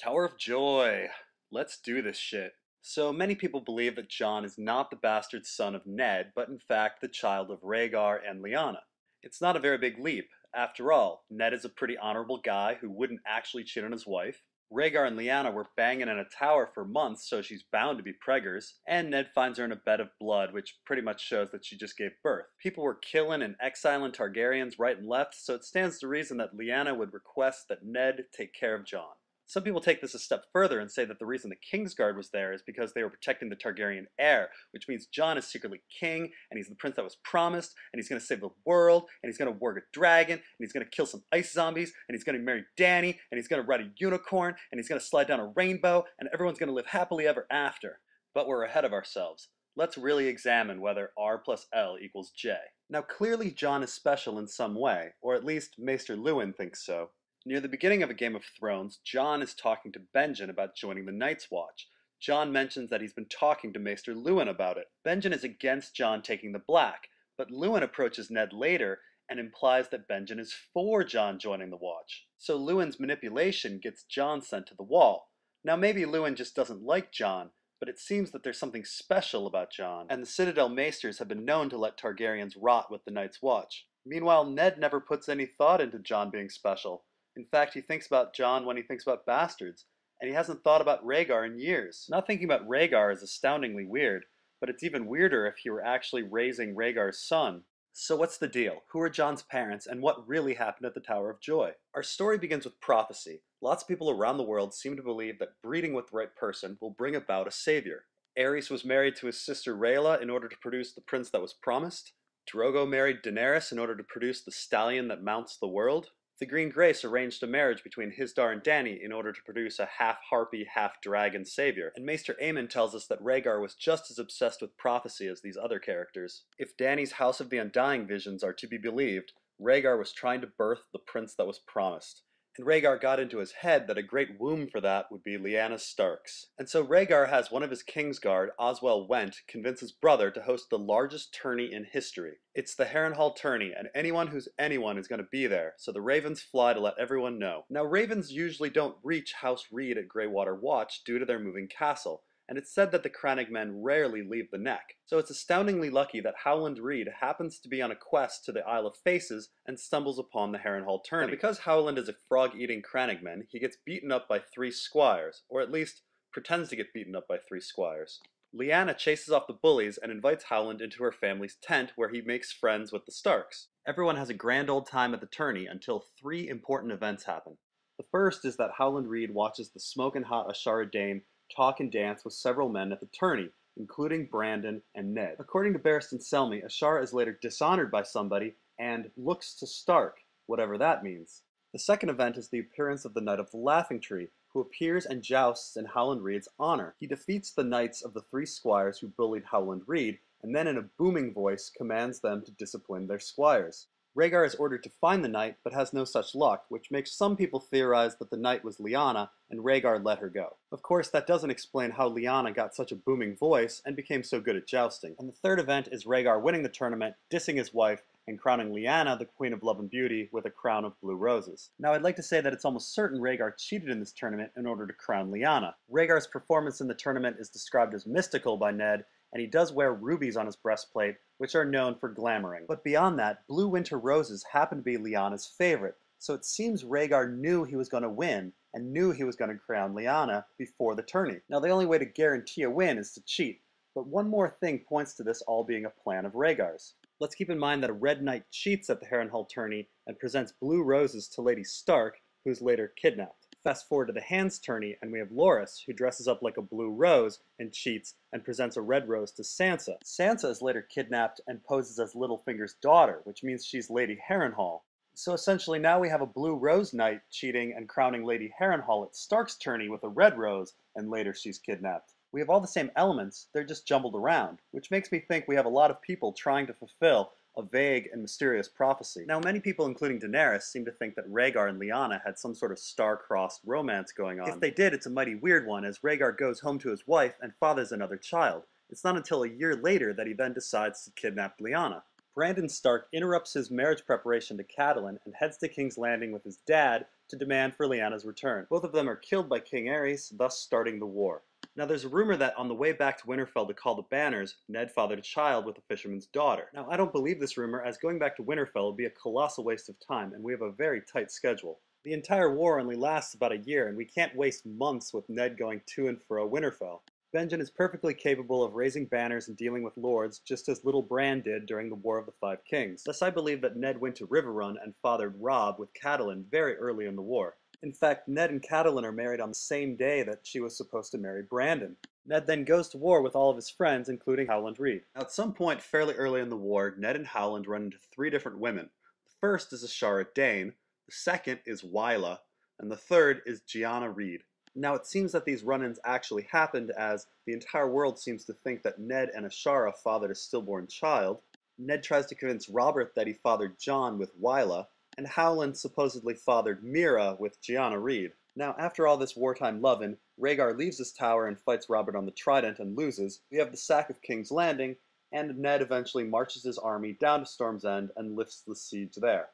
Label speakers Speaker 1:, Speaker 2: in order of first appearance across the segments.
Speaker 1: Tower of Joy. Let's do this shit. So many people believe that Jon is not the bastard son of Ned, but in fact the child of Rhaegar and Lyanna. It's not a very big leap. After all, Ned is a pretty honorable guy who wouldn't actually cheat on his wife. Rhaegar and Lyanna were banging in a tower for months, so she's bound to be preggers. And Ned finds her in a bed of blood, which pretty much shows that she just gave birth. People were killing and exiling Targaryens right and left, so it stands to reason that Lyanna would request that Ned take care of Jon. Some people take this a step further and say that the reason the Kingsguard was there is because they were protecting the Targaryen heir, which means Jon is secretly king, and he's the prince that was promised, and he's going to save the world, and he's going to work a dragon, and he's going to kill some ice zombies, and he's going to marry Dany, and he's going to ride a unicorn, and he's going to slide down a rainbow, and everyone's going to live happily ever after. But we're ahead of ourselves. Let's really examine whether R plus L equals J. Now clearly Jon is special in some way, or at least Maester Luwin thinks so. Near the beginning of A Game of Thrones, Jon is talking to Benjen about joining the Night's Watch. Jon mentions that he's been talking to Maester Luwin about it. Benjen is against Jon taking the Black, but Luwin approaches Ned later and implies that Benjen is for Jon joining the Watch. So Luwin's manipulation gets Jon sent to the Wall. Now maybe Luwin just doesn't like Jon, but it seems that there's something special about Jon, and the Citadel Maesters have been known to let Targaryens rot with the Night's Watch. Meanwhile, Ned never puts any thought into Jon being special. In fact, he thinks about Jon when he thinks about bastards, and he hasn't thought about Rhaegar in years. Not thinking about Rhaegar is astoundingly weird, but it's even weirder if he were actually raising Rhaegar's son. So what's the deal? Who are Jon's parents, and what really happened at the Tower of Joy? Our story begins with prophecy. Lots of people around the world seem to believe that breeding with the right person will bring about a savior. Aerys was married to his sister Rhaella in order to produce the prince that was promised. Drogo married Daenerys in order to produce the stallion that mounts the world. The Green Grace arranged a marriage between Hizdahr and Dany in order to produce a half-harpy, half-dragon savior, and Maester Aemon tells us that Rhaegar was just as obsessed with prophecy as these other characters. If Dany's House of the Undying visions are to be believed, Rhaegar was trying to birth the prince that was promised. And Rhaegar got into his head that a great womb for that would be Lyanna Stark's. And so Rhaegar has one of his Kingsguard, Oswell Whent, convince his brother to host the largest tourney in history. It's the Harrenhal tourney, and anyone who's anyone is going to be there, so the ravens fly to let everyone know. Now ravens usually don't reach House Reed at Greywater Watch due to their moving castle, and it's said that the Crannogmen rarely leave the Neck. So it's astoundingly lucky that Howland Reed happens to be on a quest to the Isle of Faces and stumbles upon the Harrenhal tourney. Now because Howland is a frog-eating Crannogman, he gets beaten up by 3 squires, or at least pretends to get beaten up by 3 squires. Lyanna chases off the bullies and invites Howland into her family's tent where he makes friends with the Starks. Everyone has a grand old time at the tourney until 3 important events happen. The first is that Howland Reed watches the smoking hot Ashara Dame talk and dance with several men at the tourney, including Brandon and Ned. According to Barristan Selmy, Ashara is later dishonored by somebody and looks to Stark, whatever that means. The second event is the appearance of the Knight of the Laughing Tree, who appears and jousts in Howland Reed's honor. He defeats the knights of the 3 squires who bullied Howland Reed, and then in a booming voice commands them to discipline their squires. Rhaegar is ordered to find the knight, but has no such luck, which makes some people theorize that the knight was Lyanna, and Rhaegar let her go. Of course, that doesn't explain how Lyanna got such a booming voice and became so good at jousting. And the third event is Rhaegar winning the tournament, dissing his wife, and crowning Lyanna the Queen of Love and Beauty with a crown of blue roses. Now I'd like to say that it's almost certain Rhaegar cheated in this tournament in order to crown Lyanna. Rhaegar's performance in the tournament is described as mystical by Ned, and he does wear rubies on his breastplate, which are known for glamoring. But beyond that, blue winter roses happen to be Lyanna's favorite, so it seems Rhaegar knew he was going to win, and knew he was going to crown Lyanna before the tourney. Now the only way to guarantee a win is to cheat, but one more thing points to this all being a plan of Rhaegar's. Let's keep in mind that a Red Knight cheats at the Harrenhal tourney and presents blue roses to Lady Stark, who is later kidnapped. Fast forward to the Hands tourney, and we have Loras, who dresses up like a blue rose and cheats and presents a red rose to Sansa. Sansa is later kidnapped and poses as Littlefinger's daughter, which means she's Lady Harrenhal. So essentially now we have a blue rose knight cheating and crowning Lady Harrenhal at Stark's tourney with a red rose, and later she's kidnapped. We have all the same elements, they're just jumbled around, which makes me think we have a lot of people trying to fulfill a vague and mysterious prophecy. Now many people, including Daenerys, seem to think that Rhaegar and Lyanna had some sort of star-crossed romance going on. If they did, it's a mighty weird one, as Rhaegar goes home to his wife and fathers another child. It's not until a year later that he then decides to kidnap Lyanna. Brandon Stark interrupts his marriage preparation to Catelyn and heads to King's Landing with his dad to demand for Lyanna's return. Both of them are killed by King Aerys, thus starting the war. Now there's a rumor that on the way back to Winterfell to call the banners, Ned fathered a child with a fisherman's daughter. Now I don't believe this rumor, as going back to Winterfell would be a colossal waste of time, and we have a very tight schedule. The entire war only lasts about a year, and we can't waste months with Ned going to and fro Winterfell. Benjen is perfectly capable of raising banners and dealing with lords, just as little Bran did during the War of the Five Kings. Thus I believe that Ned went to Riverrun and fathered Robb with Catelyn very early in the war. In fact, Ned and Catelyn are married on the same day that she was supposed to marry Brandon. Ned then goes to war with all of his friends, including Howland Reed. Now, at some point fairly early in the war, Ned and Howland run into three different women. The first is Ashara Dane, the second is Wylla, and the third is Gianna Reed. Now it seems that these run-ins actually happened, as the entire world seems to think that Ned and Ashara fathered a stillborn child. Ned tries to convince Robert that he fathered Jon with Wylla, and Howland supposedly fathered Meera with Gianna Reed. Now after all this wartime lovin', Rhaegar leaves his tower and fights Robert on the Trident and loses. We have the sack of King's Landing, and Ned eventually marches his army down to Storm's End and lifts the siege there.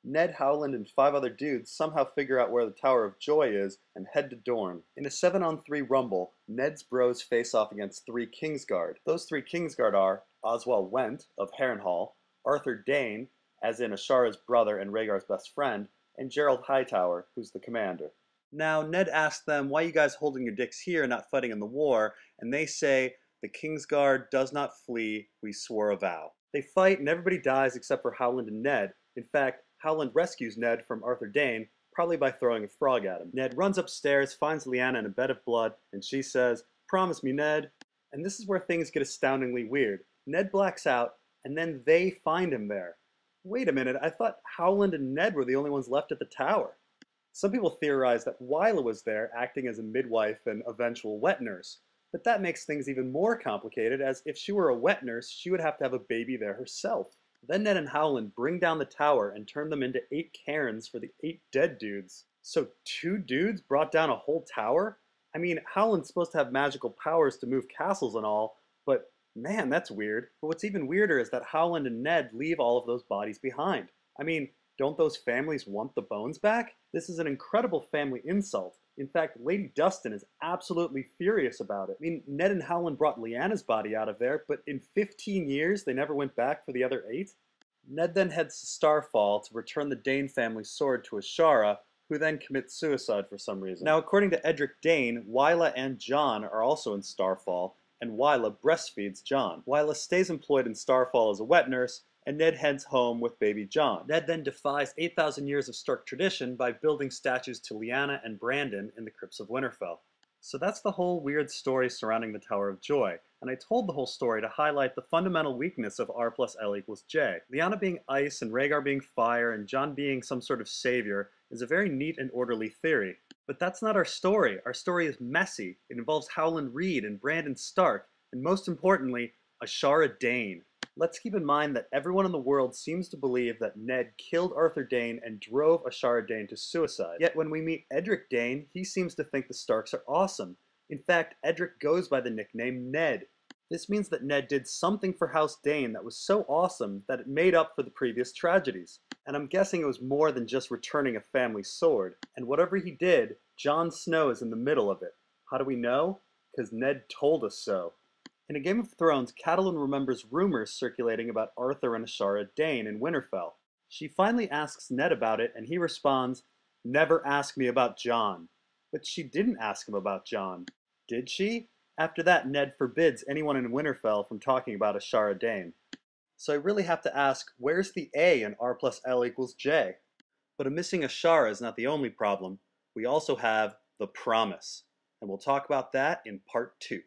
Speaker 1: Ned, Howland, and 5 other dudes somehow figure out where the Tower of Joy is and head to Dorne. In a 7-on-3 rumble, Ned's bros face off against 3 Kingsguard. Those 3 Kingsguard are Oswell Went of Harrenhal, Arthur Dayne, as in Ashara's brother and Rhaegar's best friend, and Gerald Hightower, who's the commander. Now, Ned asks them, why are you guys holding your dicks here and not fighting in the war? And they say, the Kingsguard does not flee, we swore a vow. They fight and everybody dies except for Howland and Ned. In fact, Howland rescues Ned from Arthur Dayne, probably by throwing a frog at him. Ned runs upstairs, finds Lyanna in a bed of blood, and she says, "Promise me, Ned." And this is where things get astoundingly weird. Ned blacks out, and then they find him there. Wait a minute, I thought Howland and Ned were the only ones left at the tower. Some people theorize that Wylla was there, acting as a midwife and eventual wet nurse. But that makes things even more complicated, as if she were a wet nurse, she would have to have a baby there herself. Then Ned and Howland bring down the tower and turn them into 8 cairns for the 8 dead dudes. So 2 dudes brought down a whole tower? I mean, Howland's supposed to have magical powers to move castles and all, but man, that's weird. But what's even weirder is that Howland and Ned leave all of those bodies behind. I mean, don't those families want the bones back? This is an incredible family insult. In fact, Lady Dustin is absolutely furious about it. I mean, Ned and Howland brought Lyanna's body out of there, but in 15 years they never went back for the other 8? Ned then heads to Starfall to return the Dane family's sword to Ashara, who then commits suicide for some reason. Now, according to Edric Dane, Wylla and Jon are also in Starfall, and Wylla breastfeeds Jon. Wylla stays employed in Starfall as a wet nurse, and Ned heads home with baby Jon. Ned then defies 8,000 years of Stark tradition by building statues to Lyanna and Brandon in the crypts of Winterfell. So that's the whole weird story surrounding the Tower of Joy, and I told the whole story to highlight the fundamental weakness of R plus L equals J. Lyanna being ice and Rhaegar being fire and Jon being some sort of savior is a very neat and orderly theory. But that's not our story. Our story is messy. It involves Howland Reed and Brandon Stark, and most importantly, Ashara Dayne. Let's keep in mind that everyone in the world seems to believe that Ned killed Arthur Dayne and drove Ashara Dayne to suicide. Yet when we meet Edric Dane, he seems to think the Starks are awesome. In fact, Edric goes by the nickname Ned. This means that Ned did something for House Dane that was so awesome that it made up for the previous tragedies. And I'm guessing it was more than just returning a family sword. And whatever he did, Jon Snow is in the middle of it. How do we know? Because Ned told us so. In A Game of Thrones, Catelyn remembers rumors circulating about Arthur and Ashara Dayne in Winterfell. She finally asks Ned about it, and he responds, "Never ask me about Jon." But she didn't ask him about Jon. Did she? After that, Ned forbids anyone in Winterfell from talking about Ashara Dayne. So I really have to ask, where's the A in R plus L equals J? But a missing Ashara is not the only problem. We also have the promise. And we'll talk about that in part 2.